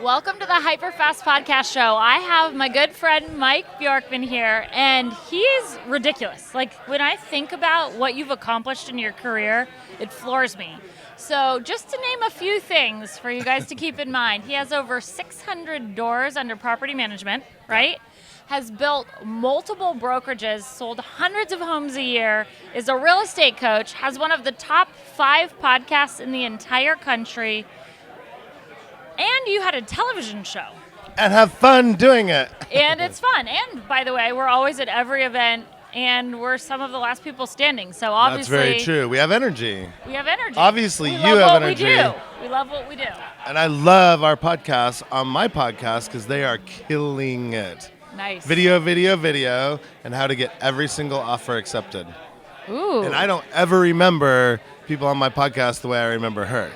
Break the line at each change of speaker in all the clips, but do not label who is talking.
Welcome to the HyperFast Podcast Show. I have my good friend Mike Bjorkman here, and he is ridiculous. Like, when I think about what you've accomplished in your career, it floors me. So just to name a few things for you guys to keep in mind, he has over 600 doors under property management, right? Has built multiple brokerages, sold hundreds of homes a year, is a real estate coach, has one of the top 5 podcasts in the entire country, and you had a television show.
And have fun doing it.
And it's fun. And by the way, we're always at every event, and we're some of the last people standing. So obviously,
that's very true. We have energy. Obviously,
you
have energy.
We love what we do.
And I love our podcast on my podcast because they are killing it.
Nice.
Video, and how to get every single offer accepted.
Ooh.
And I don't ever remember people on my podcast the way I remember her.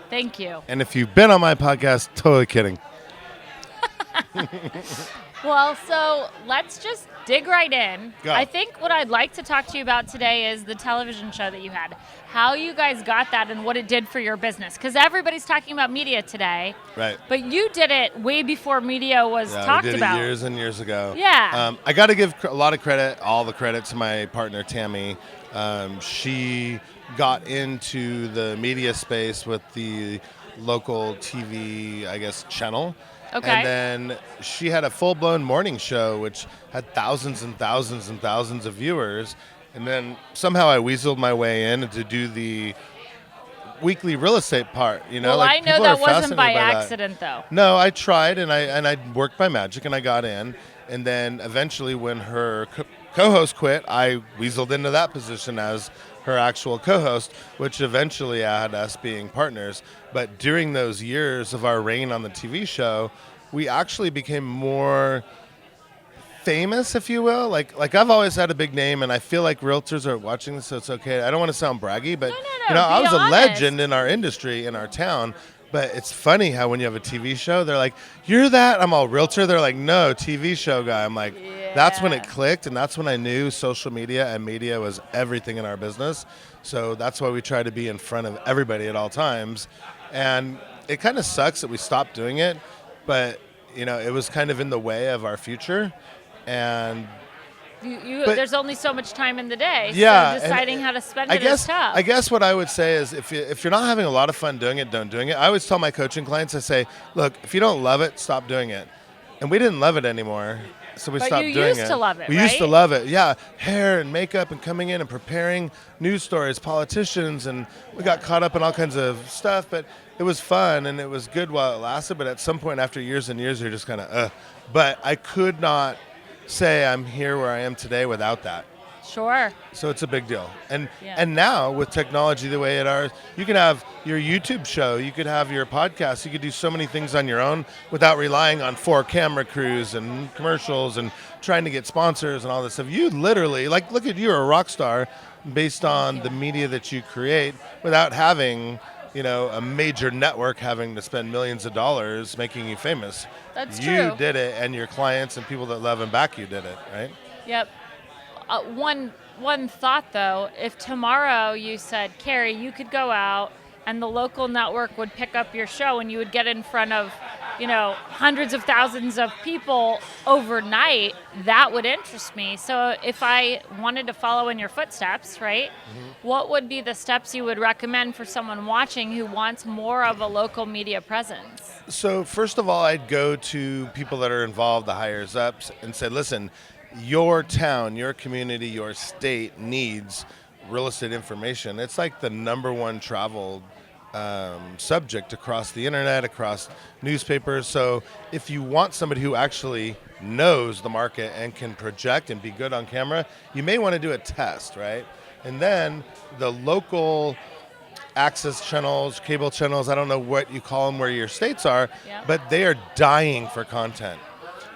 Thank you.
And if you've been on my podcast, totally kidding.
Well, so let's just dig right in.
Go.
I think what I'd like to talk to you about today is the television show that you had. How you guys got that and what it did for your business. Because everybody's talking about media today.
Right.
But you did it way before media was talked
we did
about.
it years and years ago.
Yeah.
I got to give a lot of credit, all the credit to my partner, Tammy. She got into the media space with the local TV, I guess, channel.
Okay.
And then she had a full-blown morning show, which had thousands and thousands and thousands of viewers. And then somehow I weaseled my way in to do the weekly real estate part. You know,
well,
like,
I know
people
that
are
wasn't by
fascinated by
accident, though.
No, I tried, and I worked my magic, and I got in. And then eventually when her co-host quit, I weaseled into that position as her actual co-host, which eventually had us being partners. But during those years of our reign on the TV show, we actually became more famous, if you will. Like I've always had a big name, and I feel like realtors are watching this, so it's okay. I don't want to sound braggy, but
No,
I was
honest.
a legend in our industry, in our town. But it's funny how when you have a TV show, they're like, "You're that?" I'm all realtor. They're like, "No, TV show guy." I'm like, That's when it clicked, and that's when I knew social media and media was everything in our business. So that's why we try to be in front of everybody at all times. And it kind of sucks that we stopped doing it, but it was kind of in the way of our future. And but
there's only so much time in the day,
yeah,
so deciding how to spend it is tough.
I guess what I would say is if you're not having a lot of fun doing it, don't doing it. I always tell my coaching clients, I say, look, if you don't love it, stop doing it. And we didn't love it anymore, so we stopped doing it.
But you used to love it,
We used to love it, yeah. Hair and makeup and coming in and preparing news stories, politicians, and we got caught up in all kinds of stuff, but it was fun and it was good while it lasted, but at some point after years and years, you're just kind of, But I could not say I'm here where I am today without that.
Sure.
So it's a big deal. And now with technology the way it is, you can have your YouTube show, you could have your podcast, you could do so many things on your own without relying on 4 camera crews and commercials and trying to get sponsors and all this stuff. You literally, look at you're a rock star based on the media that you create without having, a major network having to spend millions of dollars making you famous.
That's true.
You did it, and your clients and people that love and back you did it, right?
Yep. One thought, though, if tomorrow you said, Keri, you could go out and the local network would pick up your show and you would get in front of, hundreds of thousands of people overnight, that would interest me. So if I wanted to follow in your footsteps, right, what would be the steps you would recommend for someone watching who wants more of a local media presence?
So first of all, I'd go to people that are involved, the hires ups, and say, listen, your town, your community, your state needs real estate information. It's like the number one travel subject across the internet, across newspapers. So if you want somebody who actually knows the market and can project and be good on camera, you may want to do a test, right? And then the local access channels, cable channels, I don't know what you call them where your states are, but they are dying for content.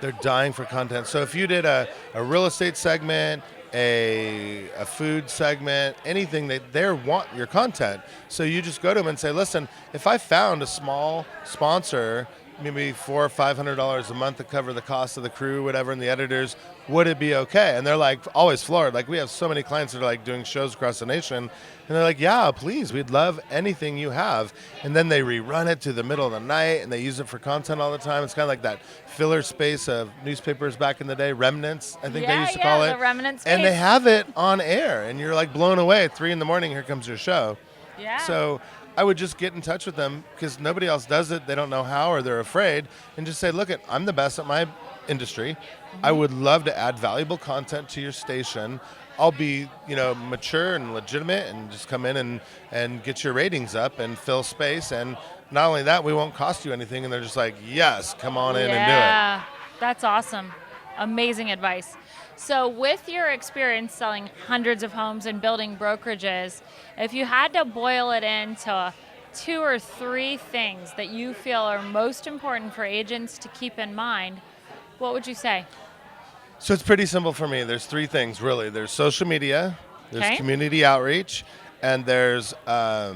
They're dying for content. So if you did a real estate segment, a food segment, anything, they want your content. So you just go to them and say, listen, if I found a small sponsor maybe $400 or $500 a month to cover the cost of the crew, whatever, and the editors. Would it be okay? And they're like always floored. Like we have so many clients that are like doing shows across the nation, and they're like, yeah, please, we'd love anything you have. And then they rerun it to the middle of the night, and they use it for content all the time. It's kind of like that filler space of newspapers back in the day, remnants, I think they used to call it.
The remnant space.
And they have it on air, and you're like blown away at 3 a.m. Here comes your show.
Yeah.
So I would just get in touch with them because nobody else does it. They don't know how, or they're afraid, and just say, look, I'm the best at my industry. I would love to add valuable content to your station. I'll be, mature and legitimate and just come in and get your ratings up and fill space. And not only that, we won't cost you anything. And they're just like, yes, come on in and do it.
Yeah, that's awesome. Amazing advice. So with your experience selling hundreds of homes and building brokerages, if you had to boil it into 2 or 3 things that you feel are most important for agents to keep in mind, what would you say?
So it's pretty simple for me. There's 3 things, really. There's social media, there's community outreach, and there's, what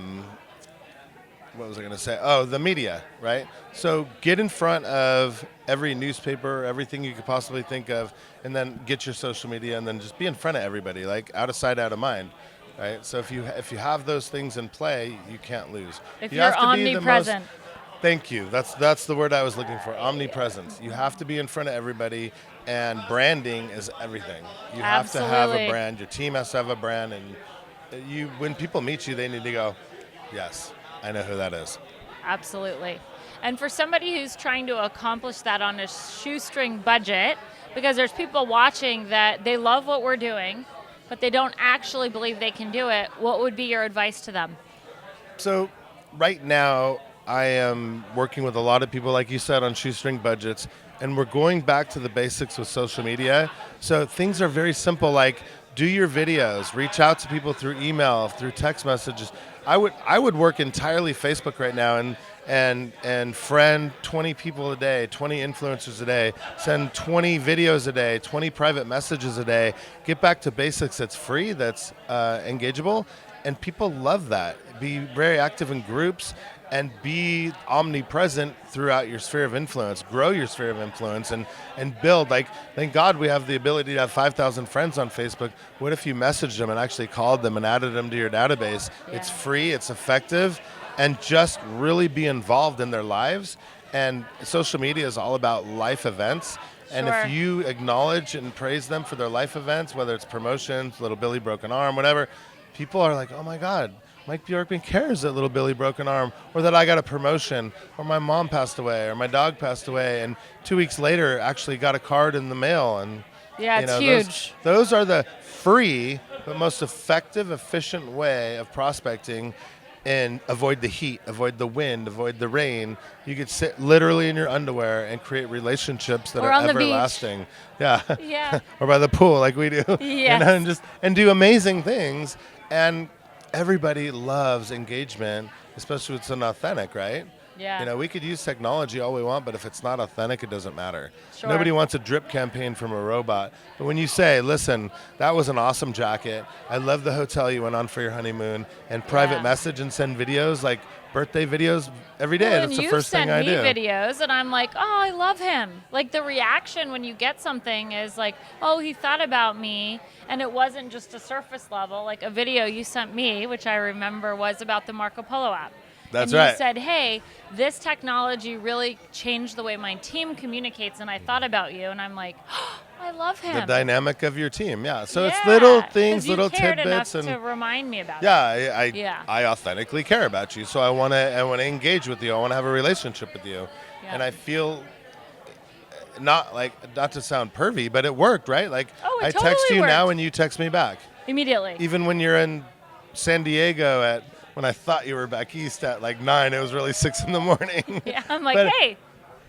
was I going to say? Oh, the media, right? So get in front of every newspaper, everything you could possibly think of, and then get your social media, and then just be in front of everybody, like out of sight, out of mind, right? So if you have those things in play, you can't lose.
If
you
you're
have to
omnipresent.
Thank you. That's the word I was looking for. Omnipresence. You have to be in front of everybody, and branding is everything. You have to have a brand. Your team has to have a brand, and when people meet you, they need to go, yes, I know who that is.
Absolutely. And for somebody who's trying to accomplish that on a shoestring budget, because there's people watching that they love what we're doing, but they don't actually believe they can do it, what would be your advice to them?
So right now, I am working with a lot of people, like you said, on shoestring budgets, and we're going back to the basics with social media. So things are very simple, like do your videos, reach out to people through email, through text messages. I would work entirely Facebook right now and friend 20 people a day, 20 influencers a day, send 20 videos a day, 20 private messages a day, get back to basics that's free, that's engageable, and people love that. Be very active in groups and be omnipresent throughout your sphere of influence. Grow your sphere of influence and build. Like, thank God we have the ability to have 5,000 friends on Facebook. What if you messaged them and actually called them and added them to your database? Yeah. It's free, it's effective, and just really be involved in their lives. And social media is all about life events. And
Sure.
if you acknowledge and praise them for their life events, whether it's promotions, little Billy broken arm, whatever, people are like, oh my God, Mike Bjorkman cares that little Billy broke an arm, or that I got a promotion, or my mom passed away, or my dog passed away, and 2 weeks later actually got a card in the mail. And
yeah, it's huge.
Those are the free but most effective, efficient way of prospecting. And avoid the heat, avoid the wind, avoid the rain. You could sit literally in your underwear and create relationships that
or
are
on
everlasting.
The beach. Yeah.
Or by the pool like we do.
Yes.
And do amazing things. And everybody loves engagement, especially if it's authentic, right?
Yeah.
We could use technology all we want, but if it's not authentic, it doesn't matter.
Sure.
Nobody wants a drip campaign from a robot. But when you say, listen, that was an awesome jacket. I love the hotel you went on for your honeymoon, and private message and send videos, like birthday videos every day. That's the first thing I do.
You send me videos, and I'm like, oh, I love him. Like, the reaction when you get something is like, oh, he thought about me, and it wasn't just a surface level. Like a video you sent me, which I remember was about the Marco Polo app.
That's
right.
right.
You said, hey, this technology really changed the way my team communicates, and I thought about you. And I'm like, oh, I love him.
The dynamic of your team, yeah. So it's little things, little tidbits,
and to remind me about
I authentically care about you, so I want to engage with you. I want to have a relationship with you, and I feel not to sound pervy, but it worked, right? Like I
totally
text you
worked.
now, and you text me back
immediately.
Even when you're in San Diego when I thought you were back east at 9, it was really 6 in the morning.
Yeah, I'm like, hey.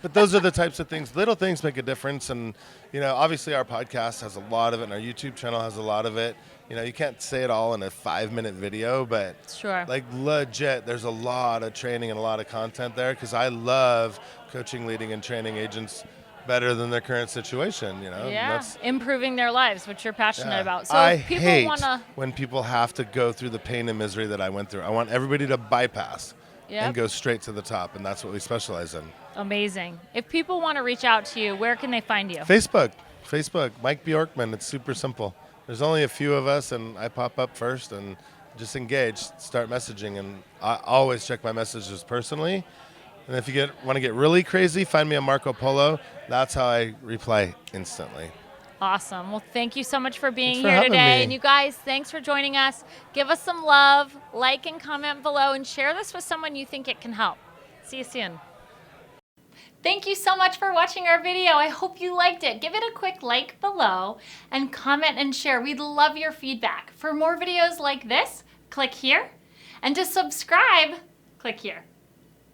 But those are the types of things. Little things make a difference, and obviously our podcast has a lot of it, and our YouTube channel has a lot of it. You can't say it all in a 5-minute video, but
sure.
Legit, there's a lot of training and a lot of content there because I love coaching, leading, and training agents better than their current situation.
Yeah, improving their lives, which you're passionate about. So
I
if people
hate
wanna
when people have to go through the pain and misery that I went through. I want everybody to bypass. and go straight to the top, and that's what we specialize in.
Amazing. If people want to reach out to you, where can they find you?
Facebook, Mike Bjorkman. It's super simple. There's only a few of us, and I pop up first and just engage, start messaging, and I always check my messages personally. And if you want to get really crazy, find me on Marco Polo. That's how I reply instantly.
Awesome. Well, thank you so much for being
Thanks for
here
having
today.
me.
And you guys, thanks for joining us. Give us some love, like and comment below, and share this with someone you think it can help. See you soon. Thank you so much for watching our video. I hope you liked it. Give it a quick like below and comment and share. We'd love your feedback. For more videos like this, click here. And to subscribe, click here.